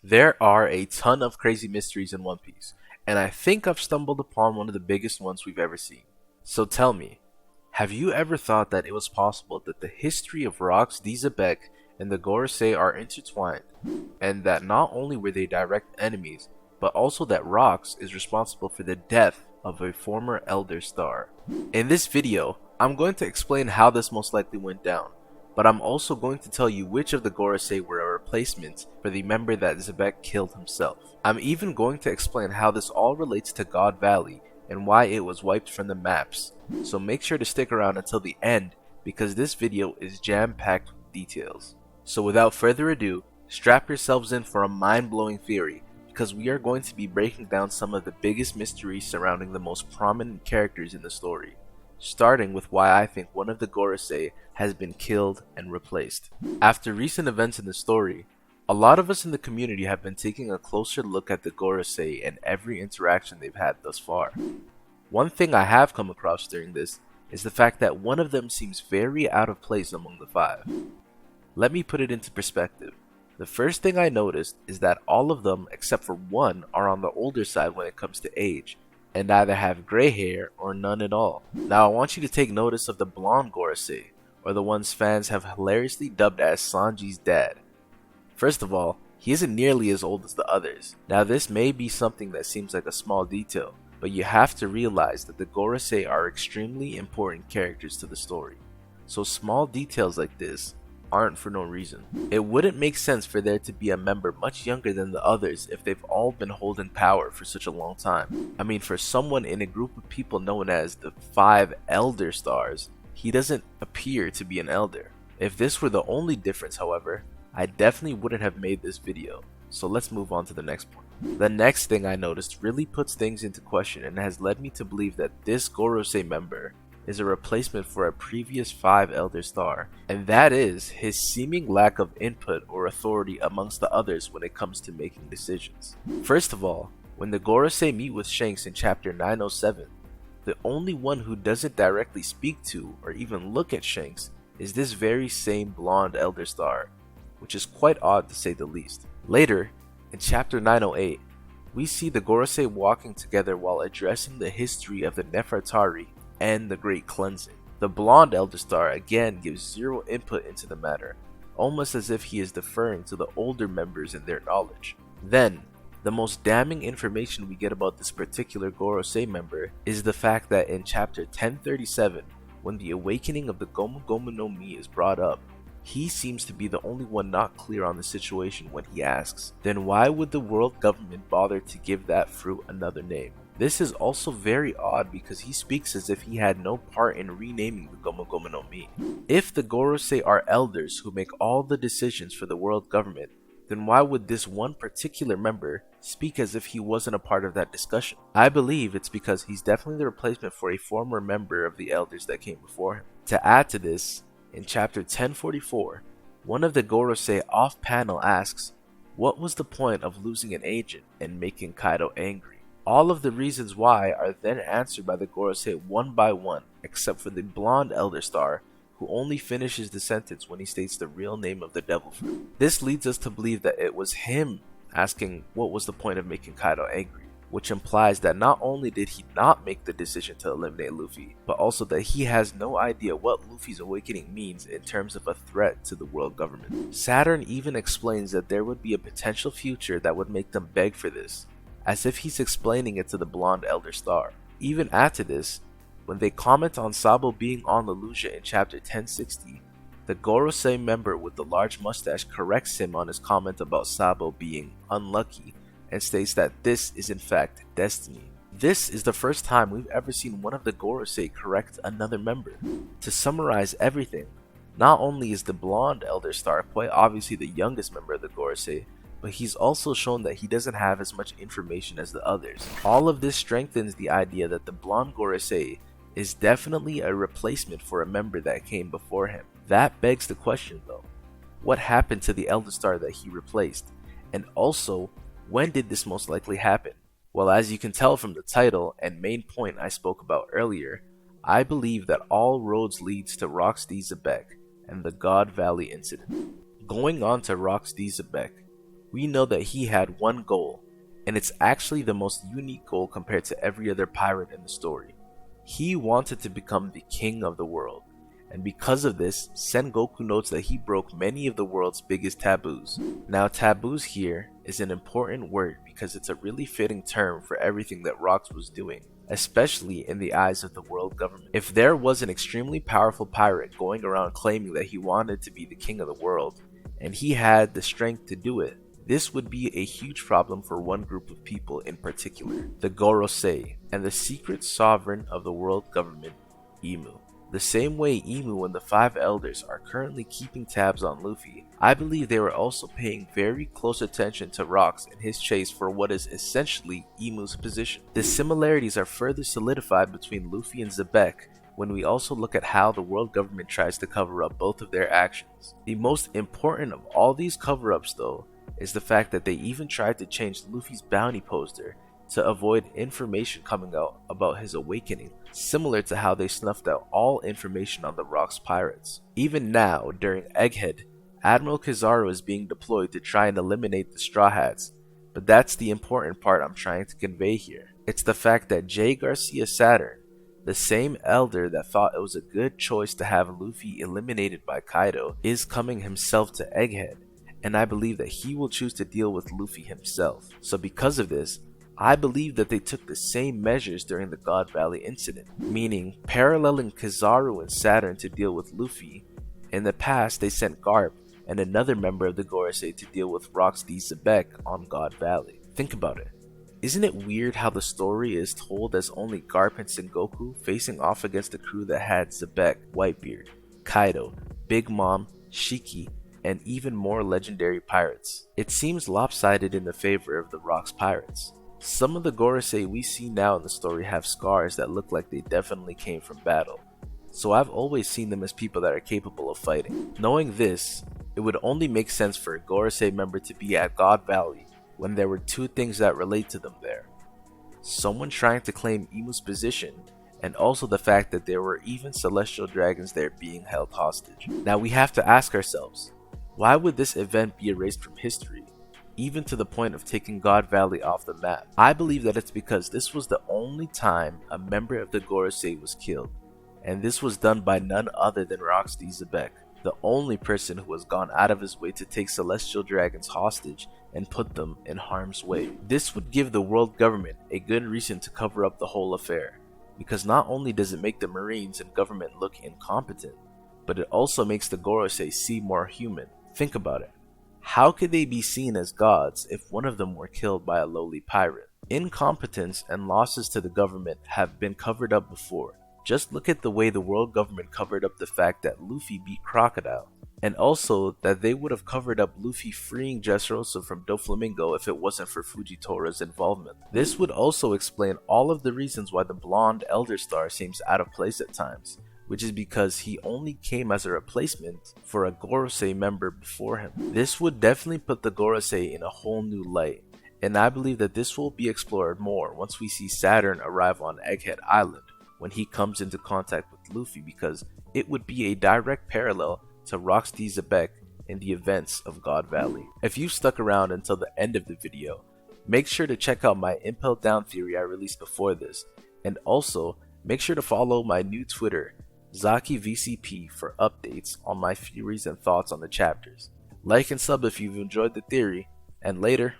There are a ton of crazy mysteries in One Piece, and I think I've stumbled upon one of the biggest ones we've ever seen. So tell me, have you ever thought that it was possible that the history of rocks Xebec and the Gorosei are intertwined, and that not only were they direct enemies, but also that Rocks is responsible for the death of a former Elder Star? In this video, I'm going to explain how this most likely went down, but I'm also going to tell you which of the Gorosei were a replacement for the member that Xebec killed himself. I'm even going to explain how this all relates to God Valley and why it was wiped from the maps, so make sure to stick around until the end because this video is jam-packed with details. So without further ado, strap yourselves in for a mind-blowing theory because we are going to be breaking down some of the biggest mysteries surrounding the most prominent characters in the story, starting with why I think one of the Gorosei has been killed and replaced. After recent events in the story, a lot of us in the community have been taking a closer look at the Gorosei and every interaction they've had thus far. One thing I have come across during this is the fact that one of them seems very out of place among the five. Let me put it into perspective. The first thing I noticed is that all of them except for one are on the older side when it comes to age, and either have gray hair or none at all. Now I want you to take notice of the blonde Gorosei, or the ones fans have hilariously dubbed as Sanji's dad. First of all, he isn't nearly as old as the others. Now this may be something that seems like a small detail, but you have to realize that the Gorosei are extremely important characters to the story. So small details like this aren't for no reason. It wouldn't make sense for there to be a member much younger than the others if they've all been holding power for such a long time. I mean, for someone in a group of people known as the 5 Elder Stars, he doesn't appear to be an elder. If this were the only difference, however, I definitely wouldn't have made this video. So let's move on to the next point. The next thing I noticed really puts things into question and has led me to believe that this Gorosei member is a replacement for a previous 5 Elder Star, and that is his seeming lack of input or authority amongst the others when it comes to making decisions. First of all, when the Gorosei meet with Shanks in chapter 907, the only one who doesn't directly speak to or even look at Shanks is this very same blonde Elder Star, which is quite odd to say the least. Later, in chapter 908, we see the Gorosei walking together while addressing the history of the Nefertari and the Great Cleansing. The blonde Elder Star again gives zero input into the matter, almost as if he is deferring to the older members and their knowledge. Then, the most damning information we get about this particular Gorosei member is the fact that in chapter 1037, when the awakening of the Gomu Gomu no Mi is brought up, he seems to be the only one not clear on the situation when he asks, then why would the world government bother to give that fruit another name? This is also very odd because he speaks as if he had no part in renaming the Gomu Gomu no Mi. If the Gorosei are elders who make all the decisions for the world government, then why would this one particular member speak as if he wasn't a part of that discussion? I believe it's because he's definitely the replacement for a former member of the elders that came before him. To add to this, in chapter 1044, one of the Gorosei off-panel asks, what was the point of losing an agent and making Kaido angry? All of the reasons why are then answered by the Gorosei one by one, except for the blonde Elder Star, who only finishes the sentence when he states the real name of the devil fruit. This leads us to believe that it was him asking what was the point of making Kaido angry, which implies that not only did he not make the decision to eliminate Luffy, but also that he has no idea what Luffy's awakening means in terms of a threat to the world government. Saturn even explains that there would be a potential future that would make them beg for this, as if he's explaining it to the blonde Elder Star. Even after this, when they comment on Sabo being on Lelouch in chapter 1060, the Gorosei member with the large mustache corrects him on his comment about Sabo being unlucky and states that this is in fact destiny. This is the first time we've ever seen one of the Gorosei correct another member. To summarize everything, not only is the blonde Elder Star quite obviously the youngest member of the Gorosei, but he's also shown that he doesn't have as much information as the others. All of this strengthens the idea that the blonde Gorosei is definitely a replacement for a member that came before him. That begs the question though, what happened to the Elder Star that he replaced? And also, when did this most likely happen? Well, as you can tell from the title and main point I spoke about earlier, I believe that all roads leads to Rocks Xebec and the God Valley incident. Going on to Rocks Xebec, we know that he had one goal, and it's actually the most unique goal compared to every other pirate in the story. He wanted to become the king of the world, and because of this, Sengoku notes that he broke many of the world's biggest taboos. Now, taboos here is an important word because it's a really fitting term for everything that Rox was doing, especially in the eyes of the world government. If there was an extremely powerful pirate going around claiming that he wanted to be the king of the world, and he had the strength to do it, this would be a huge problem for one group of people in particular, the Gorosei, and the secret sovereign of the world government, Imu. The same way Imu and the 5 elders are currently keeping tabs on Luffy, I believe they were also paying very close attention to Rox in his chase for what is essentially Imu's position. The similarities are further solidified between Luffy and Xebec when we also look at how the world government tries to cover up both of their actions. The most important of all these cover-ups though is the fact that they even tried to change Luffy's bounty poster to avoid information coming out about his awakening, similar to how they snuffed out all information on the Rox pirates. Even now, during Egghead, Admiral Kizaru is being deployed to try and eliminate the Straw Hats, but that's the important part I'm trying to convey here. It's the fact that JayGarcia Saturn, the same elder that thought it was a good choice to have Luffy eliminated by Kaido, is coming himself to Egghead, and I believe that he will choose to deal with Luffy himself. So because of this, I believe that they took the same measures during the God Valley incident, meaning paralleling Kizaru and Saturn to deal with Luffy. In the past, they sent Garp and another member of the Gorosei to deal with Rox D. Xebec on God Valley. Think about it. Isn't it weird how the story is told as only Garp and Sengoku facing off against a crew that had Xebec, Whitebeard, Kaido, Big Mom, Shiki, and even more legendary pirates? It seems lopsided in the favor of the Rox pirates. Some of the Gorosei we see now in the story have scars that look like they definitely came from battle, so I've always seen them as people that are capable of fighting. Knowing this, it would only make sense for a Gorosei member to be at God Valley when there were 2 things that relate to them there: someone trying to claim Imu's position, and also the fact that there were even celestial dragons there being held hostage. Now we have to ask ourselves, why would this event be erased from history, even to the point of taking God Valley off the map? I believe that it's because this was the only time a member of the Gorosei was killed, and this was done by none other than Rox D. Xebec, the only person who has gone out of his way to take celestial dragons hostage and put them in harm's way. This would give the world government a good reason to cover up the whole affair, because not only does it make the Marines and government look incompetent, but it also makes the Gorosei seem more human. Think about it. How could they be seen as gods if one of them were killed by a lowly pirate? Incompetence and losses to the government have been covered up before. Just look at the way the world government covered up the fact that Luffy beat Crocodile, and also that they would have covered up Luffy freeing Dressrosa from Doflamingo if it wasn't for Fujitora's involvement. This would also explain all of the reasons why the blonde Elder Star seems out of place at times, which is because he only came as a replacement for a Gorosei member before him. This would definitely put the Gorosei in a whole new light, and I believe that this will be explored more once we see Saturn arrive on Egghead Island when he comes into contact with Luffy, because it would be a direct parallel to Rox D. Xebec in the events of God Valley. If you stuck around until the end of the video, make sure to check out my Impel Down theory I released before this, and also make sure to follow my new Twitter, ZakiVCP, for updates on my theories and thoughts on the chapters. Like and sub if you've enjoyed the theory, and later.